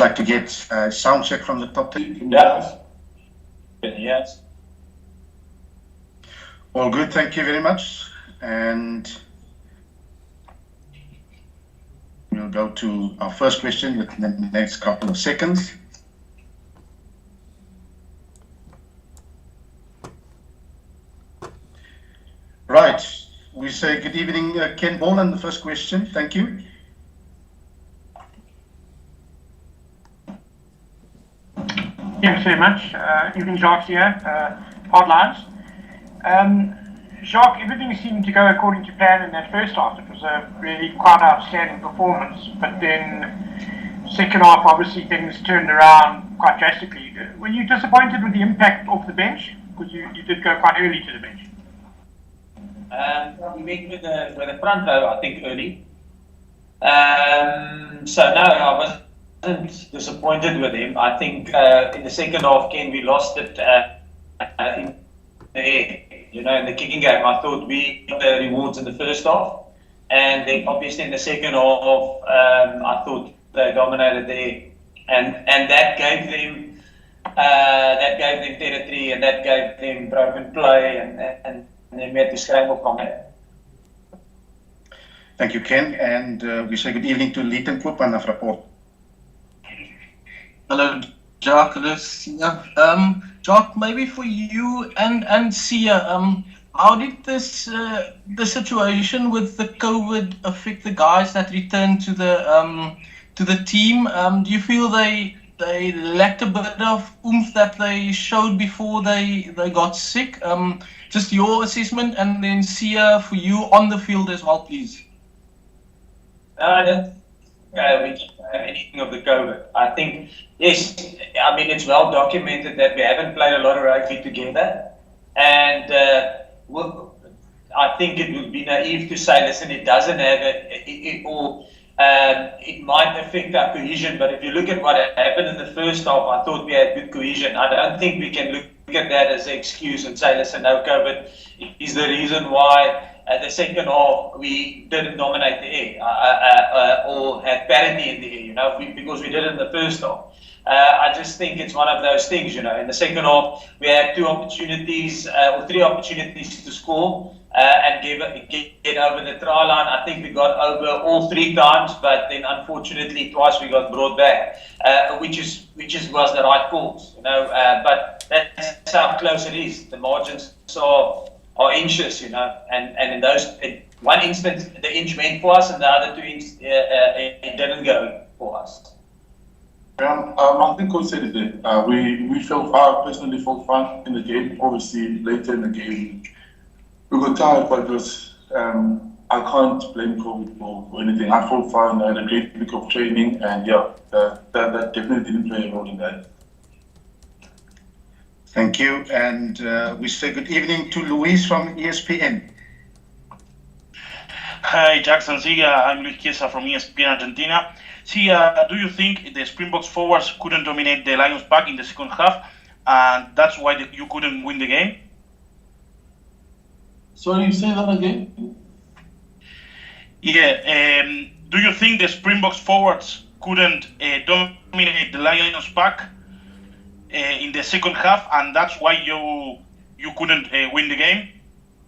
like to get a sound check from the top 10. Yes. All good, thank you very much. And we'll go to our first question within the next couple of seconds. Right, we say good evening, Ken Boland, the first question. Thank you. Thanks very much. Evening, Jacques here, Hardlines. Jacques, everything seemed to go according to plan in that first half. It was a really quite outstanding performance, but then second half, obviously things turned around quite drastically. Were you disappointed with the impact off the bench? Because you did go quite early to the bench. We went with the front row, I think, early. So no, I wasn't disappointed with him. I think in the second half, Ken, we lost it in the air. You know, in the kicking game, I thought we got the rewards in the first half, and then obviously in the second half, I thought they dominated there, and that gave them territory, and that gave them broken play, and then we had to scramble from it. Thank you, Ken, and we say good evening to Leighton Koop and Afraport. Hello, Jacques. Hello, Sia. Jacques, maybe for you and Sia, how did this the situation with the COVID affect the guys that returned to the team? Do you feel they lacked a bit of oomph that they showed before they got sick? Just your assessment, and then Sia, for you on the field as well, please. We can't have anything of the COVID. I think, yes, I mean, it's well documented that we haven't played a lot of rugby together. And I think it would be naive to say, listen, it doesn't have it might affect our cohesion. But if you look at what happened in the first half, I thought we had good cohesion. I don't think we can look at that as an excuse and say, listen, no, COVID is the reason why the second half we didn't dominate the air or had parity in the air, you know, because we did it in the first half. I just think it's one of those things, you know. In the second half, we had 2 opportunities or 3 opportunities to score and get over the try line. I think we got over all 3 times, but then unfortunately twice we got brought back, which was the right calls, you know. But that's how close it is. The margins are inches, you know, and in one instance the inch went for us, and the other 2 inches it didn't go for us. I think Coach said it there. I personally felt fine in the game. Obviously, later in the game, we got tired, but it was, I can't blame COVID for anything. I felt fine. I had a great week of training, and yeah, that definitely didn't play a role in that. Thank you, and we say good evening to Luis from ESPN. Hi, Jacques and Sia. I'm Luis Chiesa from ESPN Argentina. Sia, do you think the Springboks forwards couldn't dominate the Lions back in the second half, and that's why you couldn't win the game? Sorry, you say that again? Yeah. Do you think the Springboks forwards couldn't dominate the Lions back in the second half, and that's why you couldn't win the game?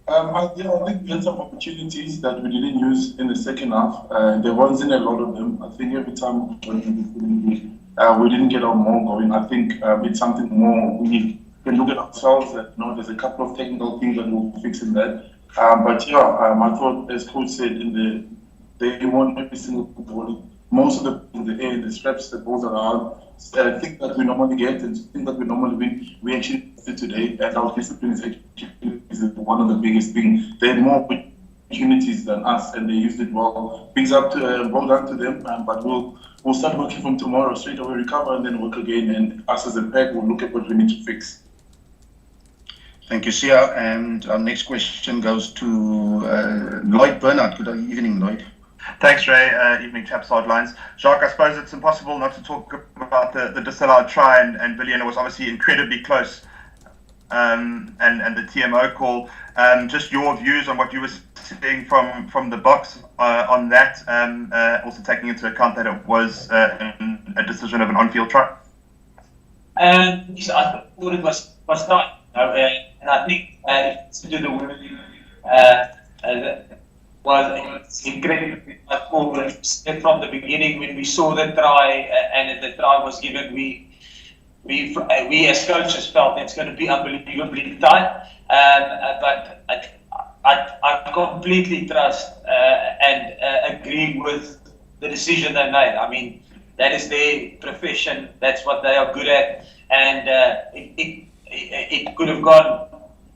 I think we had some opportunities that we didn't use in the second half. There wasn't a lot of them. I think every time we didn't get our more going. I think it's something more we can look at ourselves. There's a couple of technical things that we'll fix in that. But yeah, I thought, as Coach said, they won every single ball. Most of the air, the straps, the balls around. Things that we normally get and things that we normally win, we actually did today. And our discipline is one of the biggest things. They had more opportunities than us, and they used it well. Well done to them. But we'll start working from tomorrow. Straight away recover and then work again. And us as a pack will look at what we need to fix. Thank you, Sia. And our next question goes to Lloyd Bernard. Good evening, Lloyd. Thanks, Ray. Evening, chaps, Hardlines. Jacques, I suppose it's impossible not to talk about the disallowed try, and Villian was obviously incredibly close, and the TMO call. Just your views on what you were seeing from the box on that, also taking into account that it was an a decision of an on-field try? So I thought it was tight, and I think to do the winning was incredibly forward from the beginning when we saw the try and the try was given. We as coaches felt it's going to be unbelievably tight, but I completely trust and agree with the decision they made. I mean, that is their profession. That's what they are good at, and it could have gone,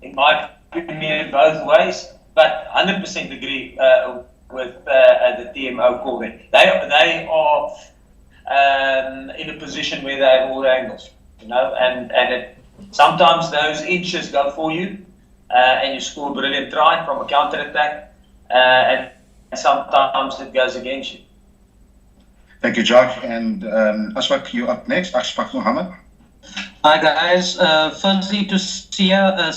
in my opinion, both ways. But 100% agree with the TMO call. They are in a position where they have all the angles, and sometimes those inches go for you, and you score a brilliant try from a counter attack, and sometimes it goes against you. Thank you, Jacques. And Ashfaq, you up next. Ashfaq Mohammed. Hi guys. Firstly, to Sia,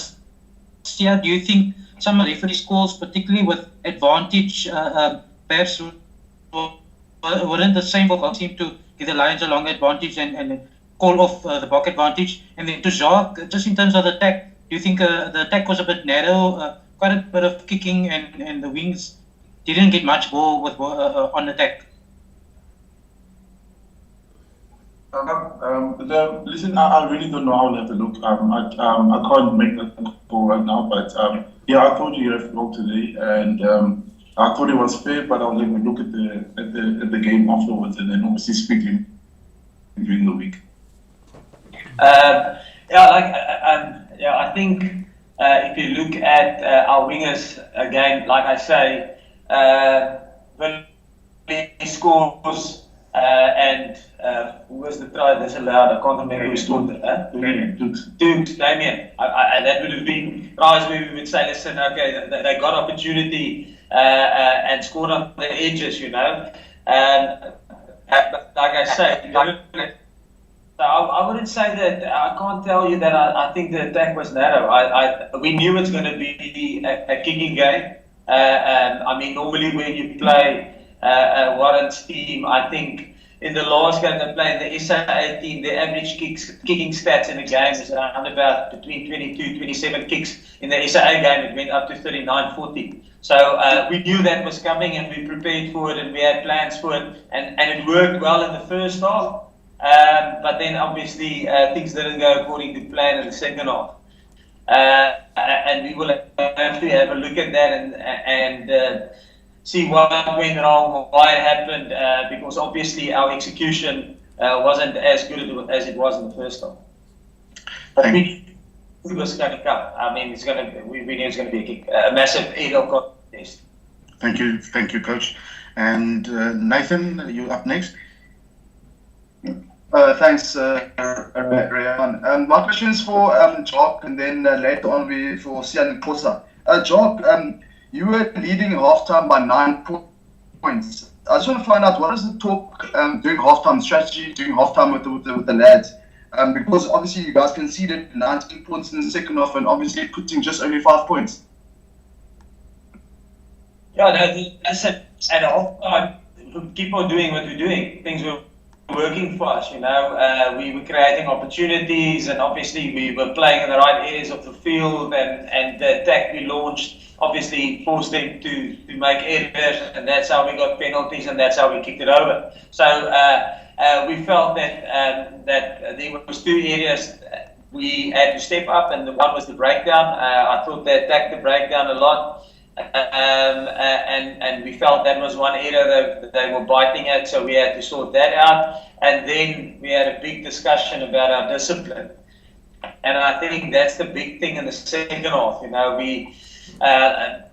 do you think some referee calls, particularly with advantage, perhaps weren't the same for our team to give the Lions a longer advantage and call off the Bok advantage? And then to Jacques, just in terms of the attack, do you think the attack was a bit narrow, quite a bit of kicking, and the wings didn't get much ball with on attack? Listen, I really don't know how to have a look. I can't make that call right now, but yeah, I thought you have wrong today, and I thought it was fair, but I'll have a look at the game afterwards, and then obviously speak during the week. I think if you look at our wingers again, like I say, when he scores. And who was the try that's allowed? I can't remember who scored that. Dukes, Damien. That would have been tries where we would say, listen, okay, they got opportunity and scored on the edges, but like I say, I wouldn't say that. I can't tell you that I think the attack was narrow. We knew it's going to be a kicking game. I mean, normally when you play Warren's team, I think in the last game they played, the SA team, the average kicking stats in the game is around about between 22, 27 kicks. In the SA game, it went up to 39, 40. So we knew that was coming, and we prepared for it, and we had plans for it, and it worked well in the first half. But then obviously things didn't go according to plan in the second half. And we will have to have a look at that and see what went wrong, why it happened, because obviously our execution wasn't as good as it was in the first half. But we knew it was going to come. I mean, we knew it was going to be a massive aerial contest. Thank you, Coach. And Nathan, you up next. Thanks, Rayan. My question is for Jacques, and then later on for Sian and Kosa. Jacques, you were leading halftime by 9 points. I just want to find out, what is the talk during halftime, strategy during halftime with the lads? Because obviously you guys conceded 19 points in the second half, and obviously putting just only 5 points. Yeah, I said at halftime, we keep on doing what we're doing. Things were working for us, we were creating opportunities, and obviously we were playing in the right areas of the field, and the attack we launched obviously forced them to make errors, and that's how we got penalties, and that's how we kicked it over. So we felt that there was 2 areas we had to step up, and one was the breakdown. I thought they attacked the breakdown a lot. And we felt that was one area that they were biting at, so we had to sort that out. And then we had a big discussion about our discipline, and I think that's the big thing in the second half.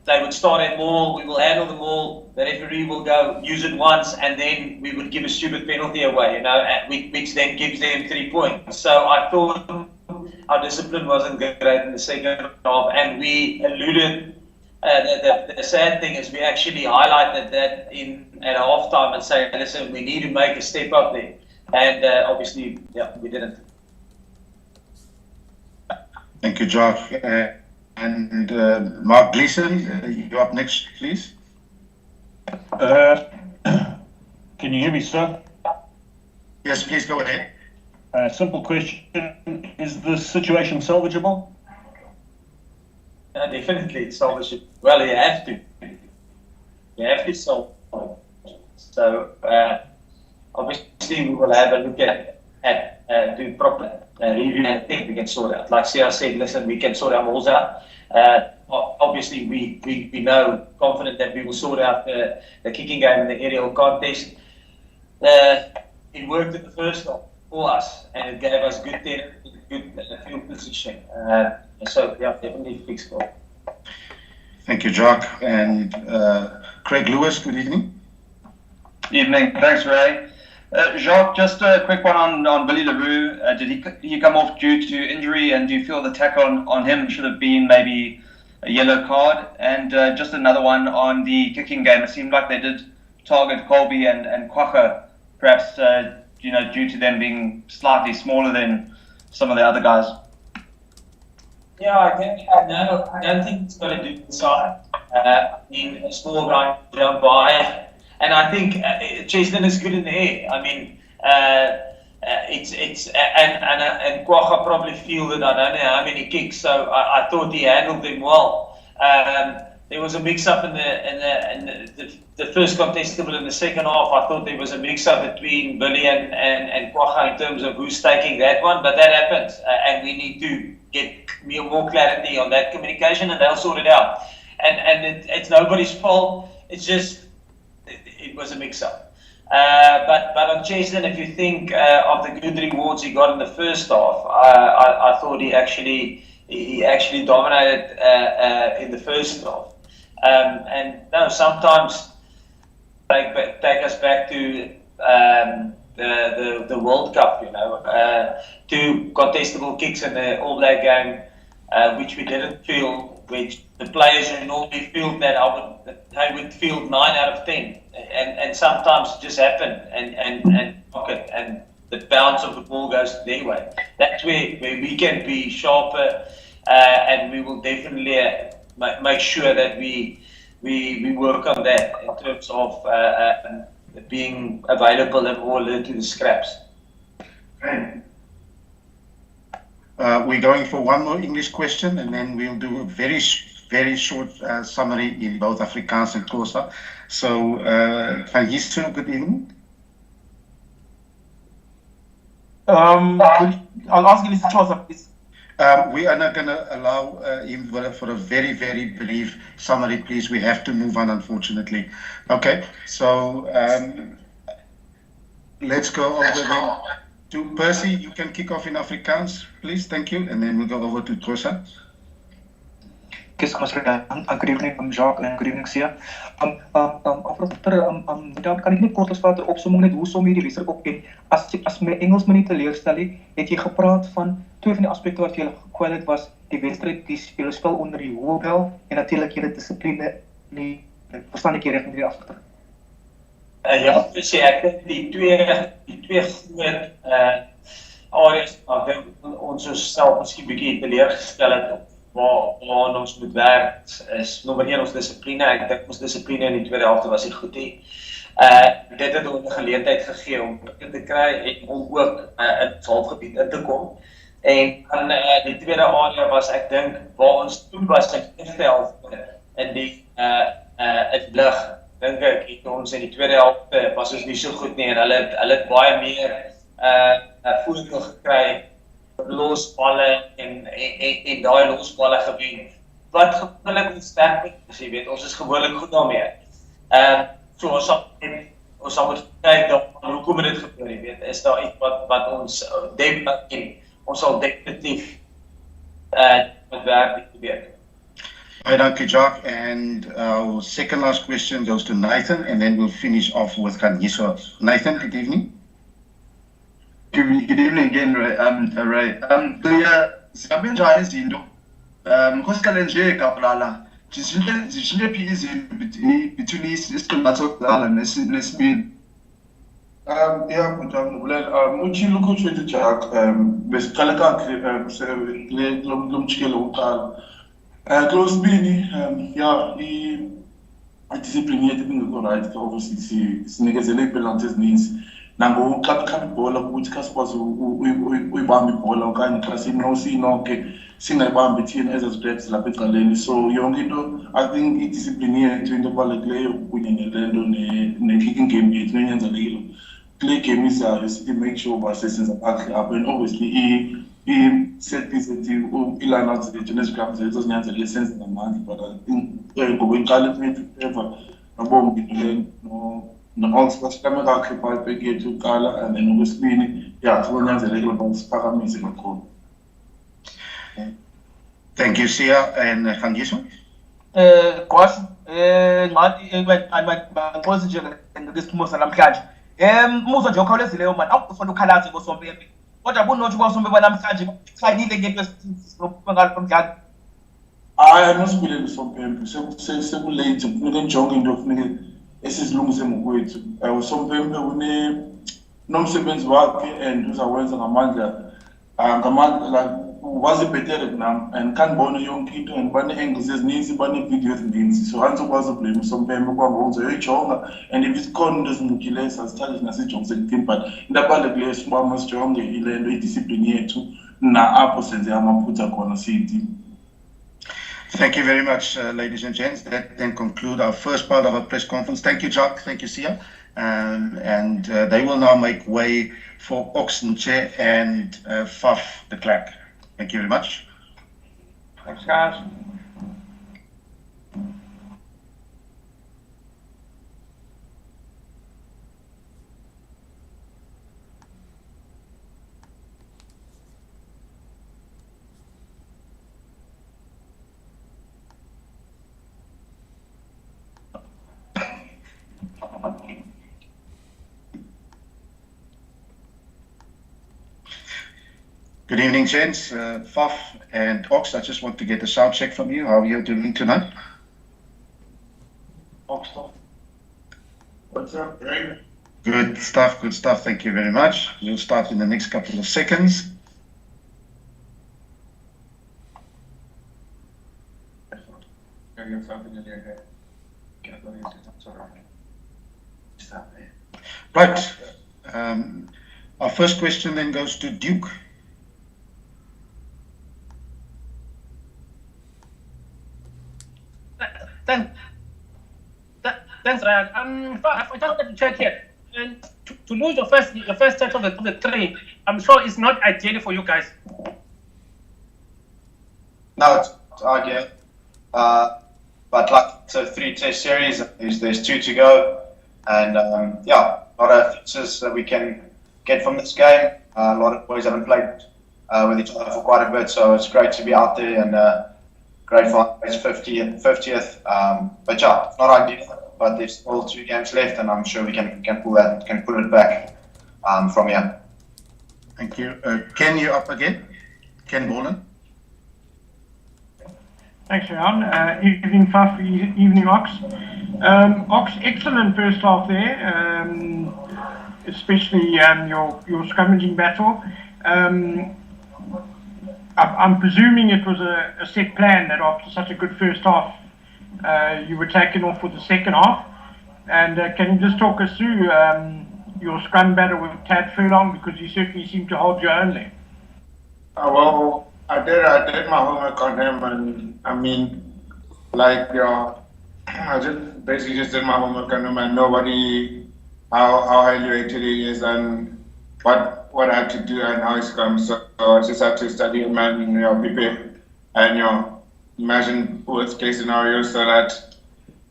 They would start at ball, we will handle the ball, the referee will go use it once, and then we would give a stupid penalty away, which then gives them 3 points. So I thought our discipline wasn't great in the second half, and we alluded. The sad thing is we actually highlighted that at halftime and say, listen, we need to make a step up there. And obviously, we didn't. Thank you, Jacques. And Mark Gleeson, you're up next, please. Can you hear me, sir? Yes, please go ahead. Simple question: is the situation salvageable? Definitely, it's salvageable. Well, you have to. You have to solve it. So obviously we will have a look at do proper review, and I think we can sort out. Like Sia said, listen, we can sort our balls out. Obviously we know, confident that we will sort out the kicking game and the aerial contest. It worked at the first half for us, and it gave us good field position. So yeah, definitely fixable. Thank you, Jacques. And Craig Lewis, good evening. Evening. Thanks, Ray. Jacques, just a quick one on Billy LaRue. Did he come off due to injury, and do you feel the tackle on him should have been maybe a yellow card? And just another one on the kicking game. It seemed like they did target Colby and Quacha, perhaps due to them being slightly smaller than some of the other guys. Yeah, I don't think it's got to do with size. I mean, a small guy jump by, and I think Cheston is good in the air. I mean, and Quacha probably fielded, I don't know how many kicks, so I thought he handled them well. There was a mix-up in the first contestable in the second half. I thought there was a mix-up between Billy and Quacha in terms of who's taking that one, but that happens, and we need to get more clarity on that communication, and they'll sort it out. And it's nobody's fault. It's just it was a mix-up. But on Cheston, if you think of the good rewards he got in the first half, I thought he actually dominated in the first half. And no, sometimes take us back to the World Cup, two contestable kicks in the All Black game, which we didn't field, which the players who normally field that, they would field 9 out of 10, and sometimes it just happen, and the bounce of the ball goes their way. That's where we can be sharper, and we will definitely make sure that we work on that in terms of being available and more alert to the scraps. Okay. We're going for one more English question, and then we'll do a very short summary in both Afrikaans and Xhosa. So, Van Gistel, good evening. I'll ask you this Xhosa, please. We are not going to allow him for a very, very brief summary, please. We have to move on, unfortunately. Okay, so let's go over there to Percy. You can kick off in Afrikaans, please. Thank you. And then we'll go over to Xhosa. Good evening, Jacques, and good evening, Sia. Dan kan ek net kort as wat opsomming net hoe som jy die wedstryd op en as my Engels my nie teleurstel nie, het jy gepraat van twee van die aspekte wat vir julle gekwyt was, die wedstryd, die spel onder die hoëbel en natuurlik julle dissipline, die verstaan ek jy reg met die afgeter. Ja, dus ek dink die twee groot areas waar ons onsself miskien bietjie teleurgestel het waar ons moet werk is nommer 1 ons dissipline. Ek dink ons dissipline in die tweede helfte was nie goed nie. Dit het ons 'n geleentheid gegee om te kry en om ook in het halfgebied in te kom. En dan die tweede area was ek dink waar ons toe was in die eerste helfte in die het lig. Dink ek ons in die tweede helfte was ons nie so goed nie en hulle het baie meer voordeel gekry. Losballe en daai losballe gewen. Wat gewoonlik ons sterk is, jy weet, ons is gewoonlik goed daarmee. So ons sal moet kyk hoekom het dit gebeur, jy weet, is daar iets wat ons ons sal definitief met werk probeer. Thank you, Jacques. And our second last question goes to Nathan, and then we'll finish off with Kanyiso. Nathan, good evening. Good evening again, Ray. Siyabe njani izinto? Nkosicela nje kabrala. Zishintshe phi izinto between isiqingatha sokuqala nesibili? Yeah, utshilo ucoach wethu Jacques, besiqala kakuhle lo mjikelo wokuqala. Kulo sibini, yeah, i-discipline yethu ingekho right, obviously sinikezele iipenalty ezininzi. nangokuxabixa ibhola ukuthi kha sikwazi uyibamba ibhola okanye xa sinoke singayibambi thina ezazireps lapha ecaleni. So yonke into I think idiscipline yethu into ebalulekileyo kunye nalento ne-kicking game yethu nenyanzelekile kule game izayo sithi make sure uba sesenza kakuhle apho, and obviously i-set piece ethu i-line-out zethu nezigram zethu zinyanzelekile senze ngamandla, but I think ngokuyiqala ever nobonke into leyo no-Ox basihlame kakuhle phaa ibheki yethu kuqala, and then okwesibini sibonyanzelekile uba siphakamise kakhulu. Thank you, Sia and Khangiso. Gqwasi, bangixolisa nje ngesiphumo sanamhlanje. Umuzwa nje okhawulezileyo mani, awufuna ukhalaze ngosompempe. Kodwa bunothi kwasompempe banamhlanje kuxakile ngento esiphuma ngalo komdlalo. Hayi, anosibuleli usompempe, sekulate, kufuneka njonge into kufuneka esizilungise ngokwethu. Usompempe unomsebenzi wakhe and uzawenza ngamandla wazi bhetere kunam, and khandibona yonke into and bane-angles ezininzi, bane-video ezininzi, so andizokwazi ublame usompempe kwangoku ndizoyijonga, and if isikhona into ezimukileyo sazithathe nasijonge sekuthini, but into abalulekileyo suba masijonge ile nto idiscipline yethu na-apho senze amaphutha khona siyitim. Thank you very much, ladies and gents. That then conclude our first part of our press conference. Thank you, Jacques. Thank you, Sia. And they will now make way for Oxenche and Faf de Klerk. Thank you very much. Thanks, guys. Good evening, gents. Faf and Ox, I just want to get a sound check from you. How are you doing tonight? Ox, what's up, Greg? Good stuff, good stuff. Thank you very much. We'll start in the next couple of seconds. Right. Our first question then goes to Duke. Thanks, Ryan. I just wanted to check here. And to lose your first set of the three, I'm sure it's not ideal for you guys. No, it's not ideal. But like it's a 3-test series, there's 2 to go, and a lot of fixes that we can get from this game. A lot of boys haven't played with each other for quite a bit, so it's great to be out there and great for it's 50th. But it's not ideal. But there's still 2 games left, and I'm sure we can pull it back from here. Thank you. Ken, you up again? Ken Boland. Thanks, Ryan. Evening, Faf. Evening, Ox. Ox, excellent first half there, especially your scrummaging battle. I'm presuming it was a set plan that after such a good first half, you were taken off for the second half. And can you just talk us through your scrum battle with Tad Furlong, because you certainly seem to hold your own there? Well, I did my homework on him, and I mean, like, I just basically did my homework on him and know how highly rated he is and what I had to do and how he scrums. So I just had to study him and prepare and imagine worst case scenarios so that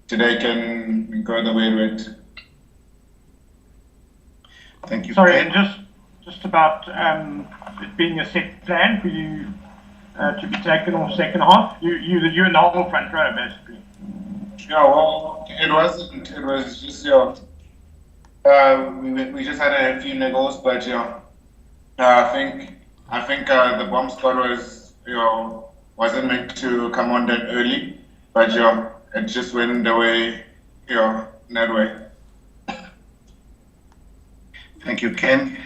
today can go the way with. Thank you. Sorry, and just about it being a set plan for you to be taken off second half. You in the whole front row basically. Yeah, well, it wasn't. It was just we just had a few niggles, but I think the bomb squad was wasn't meant to come on that early, but it just went the way that way. Thank you, Ken.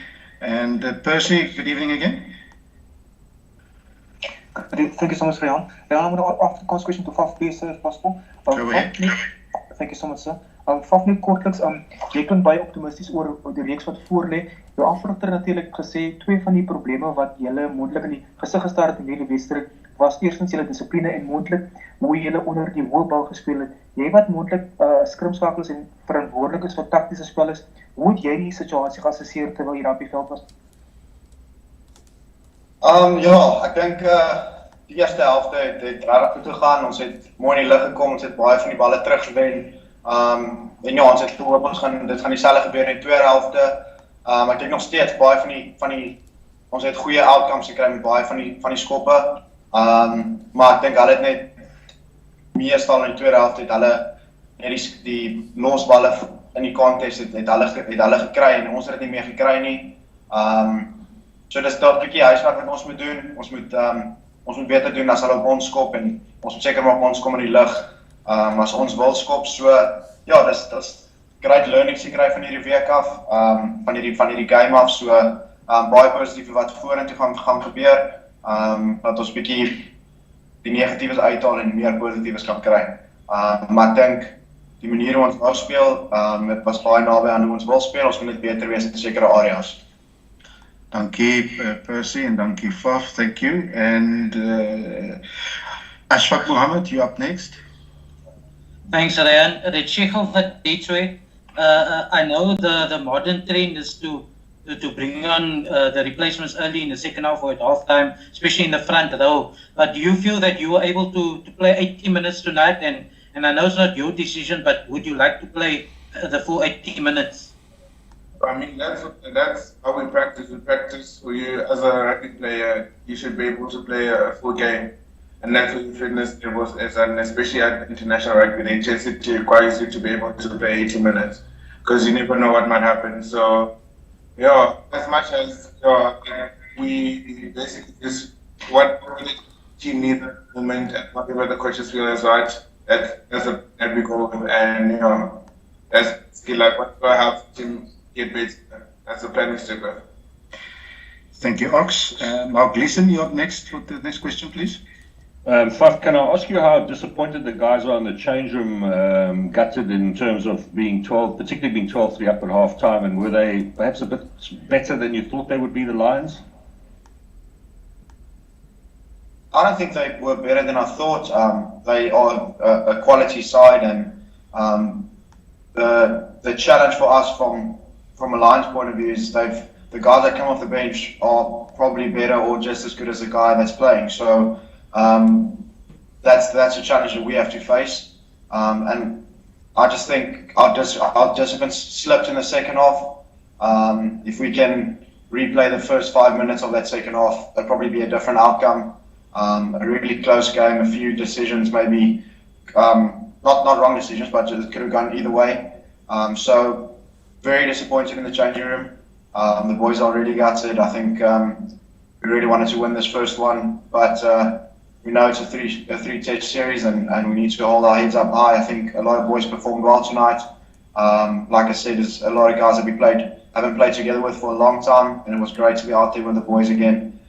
And Percy, good evening again. Thank you so much, Rian. Rian, I'm going to ask the question to Faf, please, if possible. Go ahead. Thank you so much, sir. Faf net kortliks, jy klink baie optimisties oor die reeks wat voor lê. Jou aanvraagter natuurlik gesê, 2 van die probleme wat julle moontlik in die gesig gestaar het in hierdie wedstryd was eerstens julle dissipline en moontlik hoe julle onder die hoë bal gespeel het. Jy wat moontlik skrimskakels en verantwoordelik is vir taktiese spel is, hoe het jy die situasie geassesseer terwyl jy daar op die veld was? Ja, ek dink die eerste helfte het regtig goed gegaan. Ons het mooi in die lug gekom, ons het baie van die balle teruggewen. En ja, ons het gehoop dit gaan dieselfde gebeur in die tweede helfte. Ek dink nog steeds baie van die ons het goeie outcomes gekry met baie van die skoppe. Maar ek dink hulle het net meestal in die tweede helfte het hulle net die losballe in die contest het hulle gekry en ons het dit nie meer gekry nie. So dis dalk 'n bietjie huiswerk wat ons moet doen. Ons moet beter doen as hulle op ons skop en ons moet seker maak ons kom in die lug. As ons wil skop, so ja, dis great learnings gekry van hierdie week af, van hierdie game af, so baie positief wat vorentoe gaan gebeur, dat ons bietjie die negatiefes uithaal en meer positiefes kan kry. Maar ek dink die manier hoe ons nou speel, het was baie naby aan hoe ons wil speel, ons moet net beter wees in sekere areas. Dankie Percy en dankie Faf, thank you. And Ashfaq Mohammed, you up next. Thanks, Ryan. The check of the Detroit. I know the modern trend is to bring on the replacements early in the second half or at halftime, especially in the front row. But do you feel that you were able to play 80 minutes tonight? And I know it's not your decision, but would you like to play the full 80 minutes? I mean, that's how we practice. We practice for you as a rugby player. You should be able to play a full game, and that's what your fitness levels is. And especially at international rugby, they just it requires you to be able to play 80 minutes because you never know what might happen. So, yeah, as much as we basically just whatever the team needs at the moment and whatever the coaches feel is right, that's we go with. And that's skill like what do I have to get better. That's the plan we stick with. Thank you, Ox. Mark Gleeson, you're up next for the next question, please. Faf, can I ask you how disappointed the guys are in the change room, gutted in terms of being 12, particularly being 12-3 up at half time, and were they perhaps a bit better than you thought they would be, the Lions? I don't think they were better than I thought. They are a quality side, and the challenge for us from a Lions point of view is the guys that come off the bench are probably better or just as good as the guy that's playing. So that's a challenge that we have to face. And I just think our disciplines slipped in the second half. If we can replay the first 5 minutes of that second half, it'll probably be a different outcome. A really close game, a few decisions maybe, not wrong decisions, but it could have gone either way. So very disappointed in the changing room. The boys are really gutted. I think we really wanted to win this first one, but we know it's a three test series, and we need to hold our heads up high. I think a lot of boys performed well tonight. Like I said, there's a lot of guys that we haven't played together with for a long time, and it was great to be out there with the boys again.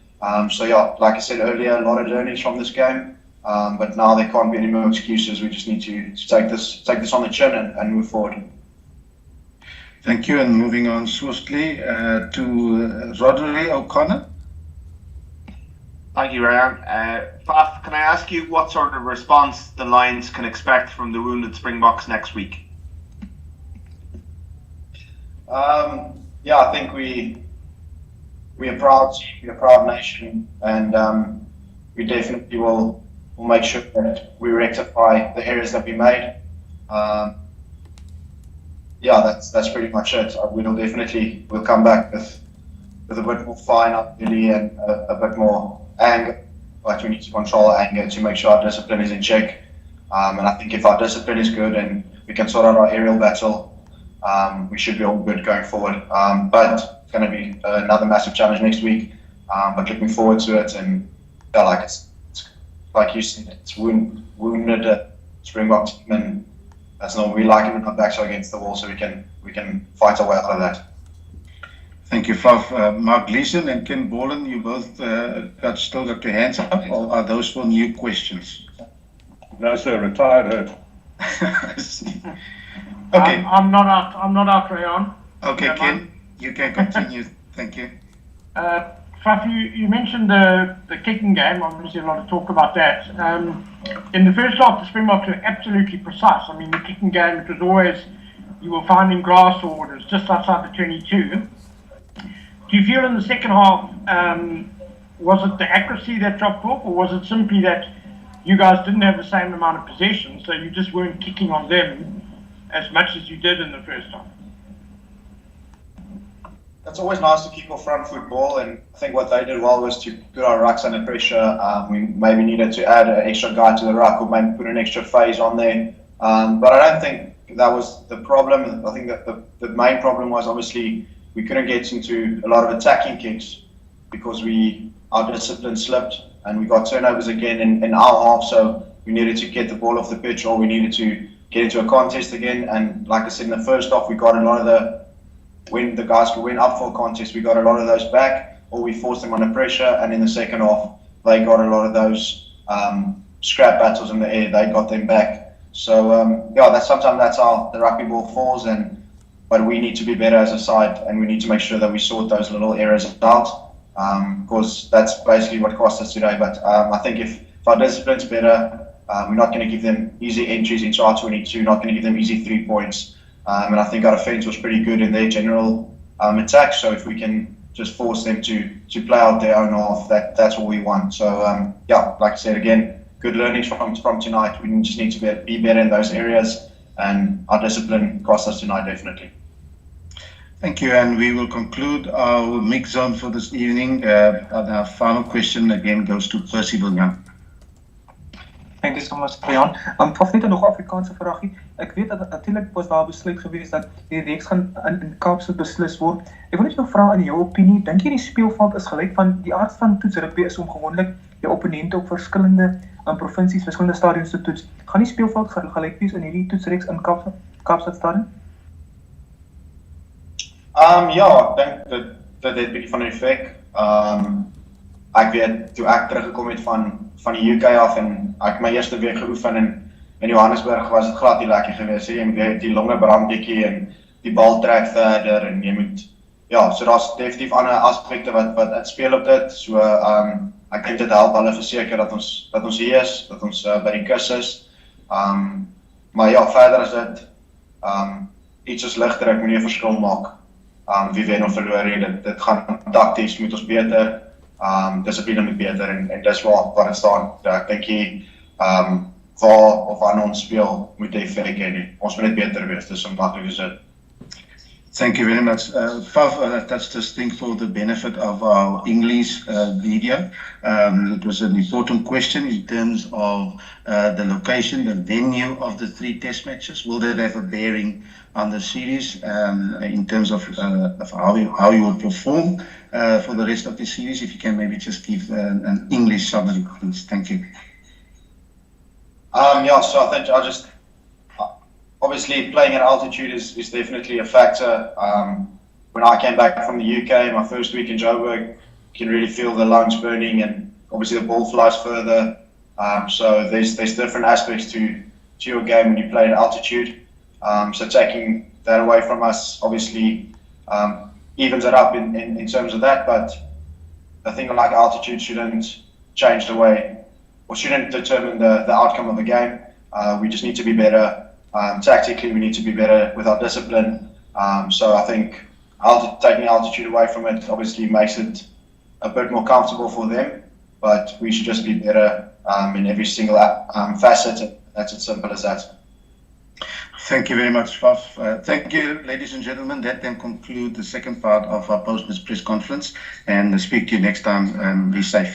So yeah, like I said earlier, a lot of learnings from this game, but now there can't be any more excuses. We just need to take this on the chin and move forward. Thank you, and moving on swiftly to Rodri O'Connor. Thank you, Ryan. Faf, can I ask you what sort of response the Lions can expect from the wounded Springboks next week? Yeah, I think we're a proud nation, and we definitely will make sure that we rectify the errors that we made. Yeah, that's pretty much it. We'll come back with a bit more finality and a bit more anger, but we need to control our anger to make sure our discipline is in check. And I think if our discipline is good and we can sort out our aerial battle, we should be all good going forward. But it's going to be another massive challenge next week. But looking forward to it, and yeah, like you said, it's wounded Springbok team, and that's not what we like it when our backs are against the wall, so we can fight our way out of that. Thank you, Faf. Mark Gleeson and Ken Boland, you both still got your hands up, or are those for new questions? No, sir, retired hurt. I see. Okay. I'm not out, Rayon. Okay, Ken, you can continue. Thank you. Faf, you mentioned the kicking game. Obviously, a lot of talk about that. In the first half, the Springboks were absolutely precise. I mean, the kicking game, it was always, you were finding grass or it was just outside the 22. Do you feel in the second half, was it the accuracy that dropped off, or was it simply that you guys didn't have the same amount of possession, so you just weren't kicking on them as much as you did in the first half? It's always nice to kick off front football, and I think what they did well was to put our rucks under pressure. We maybe needed to add an extra guy to the ruck, or maybe put an extra phase on there. But I don't think that was the problem. I think that the main problem was obviously we couldn't get into a lot of attacking kicks because our discipline slipped and we got turnovers again in our half. So we needed to get the ball off the pitch, or we needed to get into a contest again. And like I said, in the first half, we got a lot of when the guys went up for a contest, we got a lot of those back, or we forced them under pressure. And in the second half, they got a lot of those scrap battles in the air. They got them back. So sometimes that's how the rugby ball falls. But we need to be better as a side, and we need to make sure that we sort those little errors out, because that's basically what cost us today. But I think if our discipline's better, we're not going to give them easy entries into our 22, not going to give them easy 3 points. And I think our defence was pretty good in their general attack. So if we can just force them to play out their own half, that's what we want. So like I said again, good learnings from tonight. We just need to be better in those areas, and our discipline cost us tonight definitely. Thank you, and we will conclude our mix zone for this evening. Our final question again goes to Percy Viljan. Thank you so much, Rayon. Of net nog 'n Afrikaanse vraagie. Ek weet dat natuurlik was daar besluit gewees dat die reeks gaan in Kaapstad beslis word. Ek wil net jou vra, in jou opinie, dink jy die speelveld is gelyk? Van die aard van toetsrugby is om gewoonlik jou opponente op verskillende provinsies, verskillende stadions te toets. Gaan die speelveld gelyk wees in hierdie toetsreeks in Kaapstad stadion? Ek dink dat dit 'n bietjie van 'n effek. Ek weet toe ek teruggekom het van die UK af en ek my eerste week geoefen in Johannesburg, was dit glad nie lekker geweest. Jy moet die longe brand bietjie en die bal trek verder, en jy moet so daar's definitief ander aspekte wat speel op dit. So ek dink dit help hulle verseker dat ons hier is, dat ons by die kus is. Maar verder as dit iets soos ligdruk moet nie 'n verskil maak. Wie wen of verloor nie, dit gaan takties moet ons beter. Dissipline moet beter, en dis waar het staan. Ek dink hier waar of aan ons speel moet effek hê nie. Ons moet net beter wees, dis so maklik as dit. Thank you very much. Faf, that's just think for the benefit of our English video. It was an important question in terms of the location, the venue of the 3 test matches. Will that have a bearing on the series in terms of how you will perform for the rest of the series? If you can maybe just give an English summary, please. Thank you. So I think obviously playing at altitude is definitely a factor. When I came back from the UK, my first week in Joburg, you can really feel the lungs burning, and obviously the ball flies further. So there's different aspects to your game when you play at altitude. So taking that away from us obviously evens it up in terms of that, but I think like altitude shouldn't change the way, or shouldn't determine the outcome of the game. We just need to be better. Tactically, we need to be better with our discipline. So I think taking altitude away from it obviously makes it a bit more comfortable for them, but we should just be better in every single facet. That's as simple as that. Thank you very much, Faf. Thank you, ladies and gentlemen. That then concludes the second part of our post-match press conference, and speak to you next time. Be safe.